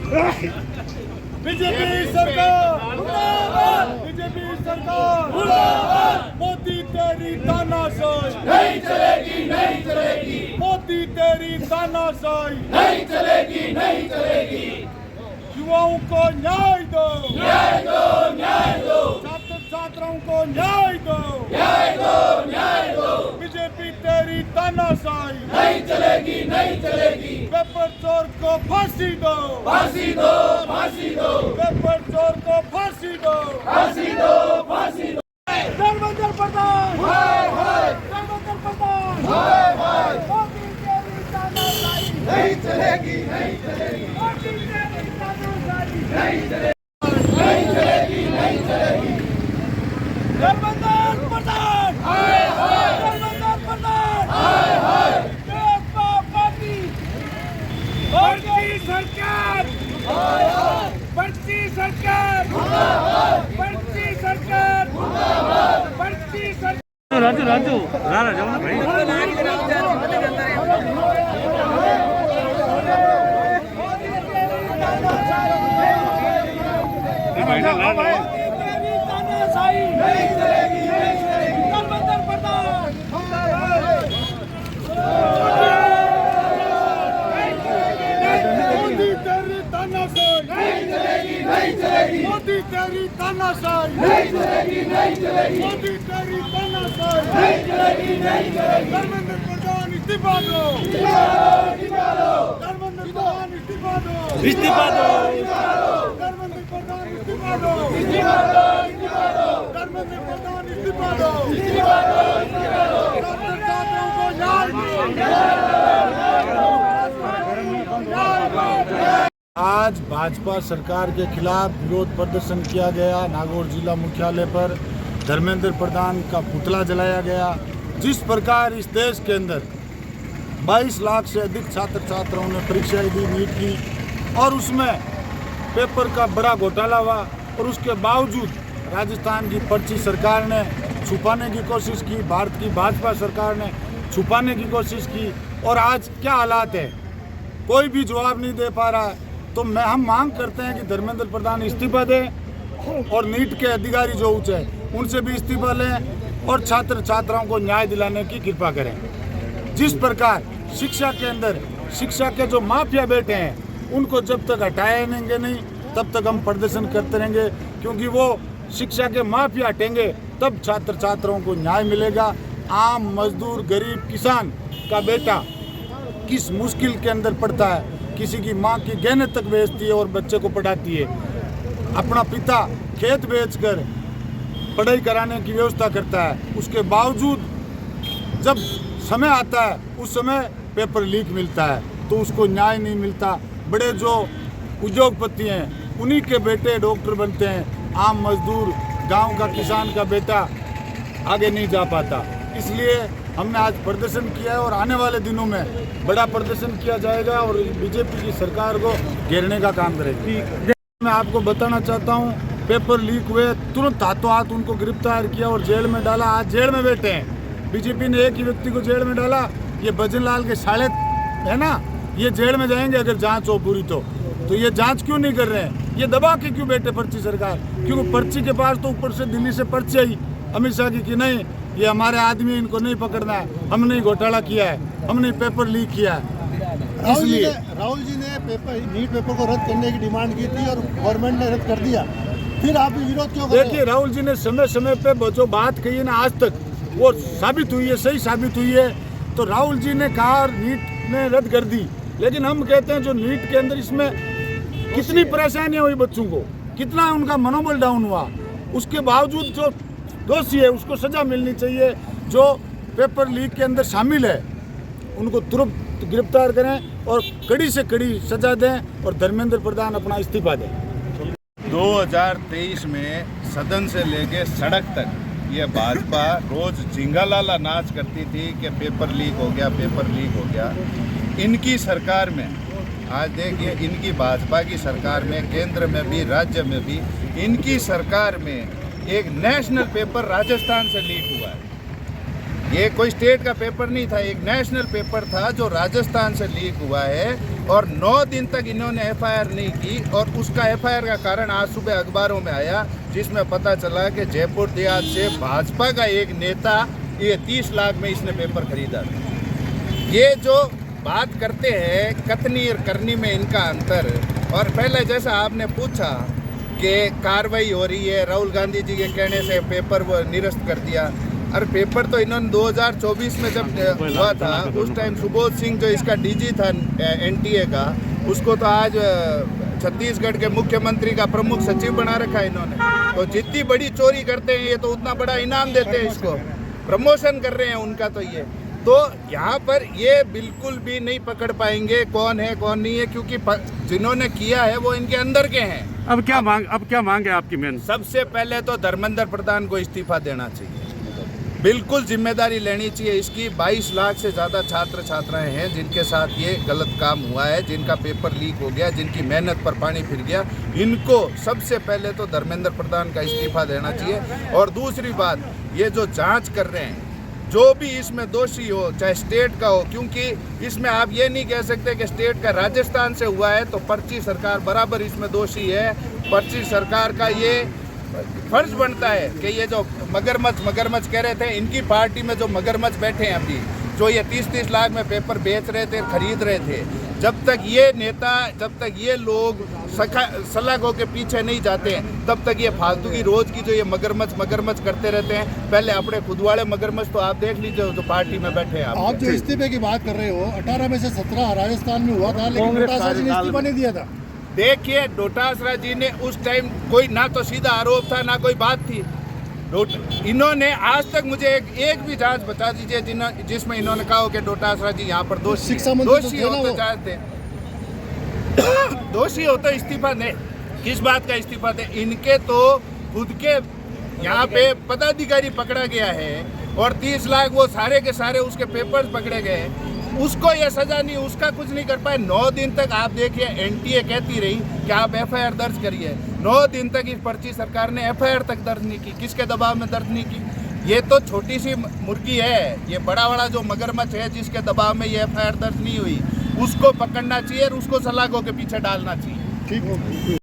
BJP सरकार मुर्दाबाद, BJP सरकार मुर्दाबाद। मोदी तेरी तानाशाही नहीं चलेगी, नहीं चलेगी, मोदी तेरी तानाशाही नहीं चलेगी, नहीं चलेगी। युवाओं को न्याय दो, न्याय दो, न्याय दो, छात्र छात्राओं को न्याय दो, न्याय दो, न्याय दो। बीजेपी तेरी तानाशाही नहीं चलेगी, नहीं चलेगी। पेपर चोर को फांसी दो, फांसी दो, फांसी दो, पेपर चोर को फांसी दो, फांसी दो, फांसी दो। धर्मेंद्र प्रधान हाय हाय, धर्मेंद्र प्रधान हाय हाय। मोदी तेरी तानाशाही नहीं चलेगी, नहीं चलेगी, मोदी तेरी तानाशाही नहीं चलेगी, नहीं चलेगी, नहीं चलेगी। धर्मेंद्र प्रधान हाय हाय, धर्मेंद्र प्रधान हाय हाय। पार्टी बढ़ती सरकार बढ़ती सरकार बढ़ती सरकार बढ़ती सरकार। राजू राजू रारा जाओ ना भाई। नहीं चलेगी, नहीं चलेगी। धर्मेंद्र प्रधान मोदी तेरी तानाशाही नहीं चलेगी, नहीं चलेगी, मोदी तेरी तानाशाही नहीं चलेगी, नहीं चलेगी, मोदी तेरी तानाशाही नहीं चलेगी, नहीं चलेगी। धर्मेंद्र प्रधान इस्तीफा दो, निकालो, धर्मेंद्र प्रधान इस्तीफा दो, इस्तीफा दो। धर्मेंद्र प्रधान इस्तीफा दो, निकालो, निकालो, धर्मेंद्र प्रधान इस्तीफा दो, निकालो, निकालो। छात्र छात्राओं को न्याय दो, न्याय दो। आज भाजपा सरकार के खिलाफ विरोध प्रदर्शन किया गया। नागौर जिला मुख्यालय पर धर्मेंद्र प्रधान का पुतला जलाया गया। जिस प्रकार इस देश के अंदर 22 लाख से अधिक छात्र छात्राओं ने परीक्षाएं दी नीट की और उसमें पेपर का बड़ा घोटाला हुआ और उसके बावजूद राजस्थान की पर्ची सरकार ने छुपाने की कोशिश की, भारत की भाजपा सरकार ने छुपाने की कोशिश की और आज क्या हालात है कोई भी जवाब नहीं दे पा रहा है। तो हम मांग करते हैं कि धर्मेंद्र प्रधान इस्तीफा दें और नीट के अधिकारी जो उच्च है उनसे भी इस्तीफा लें और छात्र छात्राओं को न्याय दिलाने की कृपा करें। जिस प्रकार शिक्षा के अंदर शिक्षा के जो माफिया बैठे हैं उनको जब तक हटाएंगे नहीं तब तक हम प्रदर्शन करते रहेंगे, क्योंकि वो शिक्षा के माफिया हटेंगे तब छात्र छात्राओं को न्याय मिलेगा। आम मजदूर गरीब किसान का बेटा किस मुश्किल के अंदर पड़ता है, किसी की माँ की गहने तक बेचती है और बच्चे को पढ़ाती है, अपना पिता खेत बेचकर पढ़ाई कराने की व्यवस्था करता है, उसके बावजूद जब समय आता है उस समय पेपर लीक मिलता है तो उसको न्याय नहीं मिलता। बड़े जो उद्योगपति हैं उन्हीं के बेटे डॉक्टर बनते हैं, आम मजदूर गांव का किसान का बेटा आगे नहीं जा पाता। इसलिए हमने आज प्रदर्शन किया है और आने वाले दिनों में बड़ा प्रदर्शन किया जाएगा और बीजेपी की सरकार को घेरने का काम करेगी। मैं आपको बताना चाहता हूँ, पेपर लीक हुए तुरंत हाथों हाथ उनको गिरफ्तार किया और जेल में डाला। आज जेल में बैठे हैं। बीजेपी ने एक ही व्यक्ति को जेल में डाला, ये भजन लाल के साले है ना, ये जेल में जाएंगे अगर जांच हो पूरी तो ये जांच क्यों नहीं कर रहे हैं? ये दबा के क्यों बैठे पर्ची सरकार? क्योंकि पर्ची के पास तो ऊपर से दिल्ली से पर्ची आई अमित शाह की कि नहीं ये हमारे आदमी, इनको नहीं पकड़ना है, हमने घोटाला किया है, हमने पेपर लीक किया है। इसलिए राहुल जी ने नीट पेपर को रद्द करने की डिमांड की थी और गवर्नमेंट ने रद्द कर दिया, फिर आप विरोध क्यों कर रहे हैं? देखिए राहुल जी ने समय समय पे जो बात कही है ना आज तक वो साबित हुई है, सही साबित हुई है। तो राहुल जी ने कहा नीट ने रद्द कर दी, लेकिन हम कहते हैं जो नीट के अंदर इसमें कितनी परेशानियां हुई बच्चों को, कितना उनका मनोबल डाउन हुआ, उसके बावजूद जो दोषी है उसको सजा मिलनी चाहिए। जो पेपर लीक के अंदर शामिल है उनको तुरंत गिरफ्तार करें और कड़ी से कड़ी सजा दें और धर्मेंद्र प्रधान अपना इस्तीफा दें। 2023 में सदन से लेके सड़क तक ये भाजपा रोज झिंगालाला नाच करती थी कि पेपर लीक हो गया, पेपर लीक हो गया। इनकी सरकार में आज देखिए, इनकी भाजपा की सरकार में, केंद्र में भी राज्य में भी, इनकी सरकार में एक नेशनल पेपर राजस्थान से लीक हुआ है। ये कोई स्टेट का पेपर नहीं था, एक नेशनल पेपर था जो राजस्थान से लीक हुआ है। और 9 दिन तक इन्होंने एफआईआर नहीं की। और उसका एफआईआर का कारण आज सुबह अखबारों में आया, जिसमें पता चला कि जयपुर देहात से भाजपा का एक नेता ये 30 लाख में इसने पेपर खरीदा था। ये जो बात करते हैं कथनी और करनी में इनका अंतर। और पहले जैसा आपने पूछा कि कार्रवाई हो रही है, राहुल गांधी जी के कहने से पेपर वो निरस्त कर दिया। अरे पेपर तो इन्होंने 2024 में जब हुआ था, उस टाइम सुबोध सिंह जो इसका डीजी था एनटीए का, उसको तो आज छत्तीसगढ़ के मुख्यमंत्री का प्रमुख सचिव बना रखा है इन्होंने। तो जितनी बड़ी चोरी करते हैं ये तो उतना बड़ा इनाम देते हैं, इसको प्रमोशन कर रहे हैं उनका। तो यहाँ पर ये बिल्कुल भी नहीं पकड़ पाएंगे कौन है कौन नहीं है, क्योंकि जिन्होंने किया है वो इनके अंदर के हैं। अब क्या मांग है आपकी मेन? सबसे पहले तो धर्मेंद्र प्रधान को इस्तीफा देना चाहिए, बिल्कुल जिम्मेदारी लेनी चाहिए इसकी। 22 लाख से ज़्यादा छात्र छात्राएं हैं जिनके साथ ये गलत काम हुआ है, जिनका पेपर लीक हो गया, जिनकी मेहनत पर पानी फिर गया। इनको सबसे पहले तो धर्मेंद्र प्रधान का इस्तीफा देना चाहिए। और दूसरी बात, ये जो जांच कर रहे हैं, जो भी इसमें दोषी हो, चाहे स्टेट का हो, क्योंकि इसमें आप ये नहीं कह सकते कि स्टेट का राजस्थान से हुआ है तो पर्ची सरकार बराबर इसमें दोषी है। पर्ची सरकार का ये फर्ज बनता है कि ये जो मगरमच्छ कह रहे थे, इनकी पार्टी में जो मगरमच्छ बैठे हैं अभी, जो ये 30-30 लाख में पेपर बेच रहे थे, खरीद रहे थे, जब तक ये नेता, जब तक ये लोग सलाखों के पीछे नहीं जाते हैं, तब तक ये फालतू की रोज की जो ये मगरमच्छ करते रहते हैं। पहले अपने खुद वाले मगरमच्छ तो आप देख लीजिए जो पार्टी में बैठे हैं। आप जो इस्तीफे की बात कर रहे हो, 18 में से 17 राजस्थान में हुआ था, लेकिन डोटासरा जी ने इस्तीफा नहीं दिया था। देखिए, डोटासरा जी ने उस टाइम कोई ना तो सीधा आरोप था ना कोई बात थी। इन्होंने आज तक मुझे एक भी जांच बता दीजिए जिसमें इन्होंने कहा हो कि डोटासरा जी यहाँ पर दोषी हो तो चाहते दोषी हो तो इस्तीफा दें। किस बात का इस्तीफा दें? इनके तो खुद के यहाँ पे पदाधिकारी पकड़ा गया है और 30 लाख वो सारे के सारे उसके पेपर्स पकड़े गए, उसको ये सजा नहीं, उसका कुछ नहीं कर पाए। 9 दिन तक आप देखिए, एनटीए कहती रही कि आप एफआईआर दर्ज करिए। 9 दिन तक इस पर्ची सरकार ने एफआईआर तक दर्ज नहीं की। किसके दबाव में दर्ज नहीं की? ये तो छोटी सी मुर्गी है। ये बड़ा जो मगरमच्छ है जिसके दबाव में ये एफआईआर दर्ज नहीं हुई, उसको पकड़ना चाहिए और उसको सलाखों के पीछे डालना चाहिए। ठीक हो।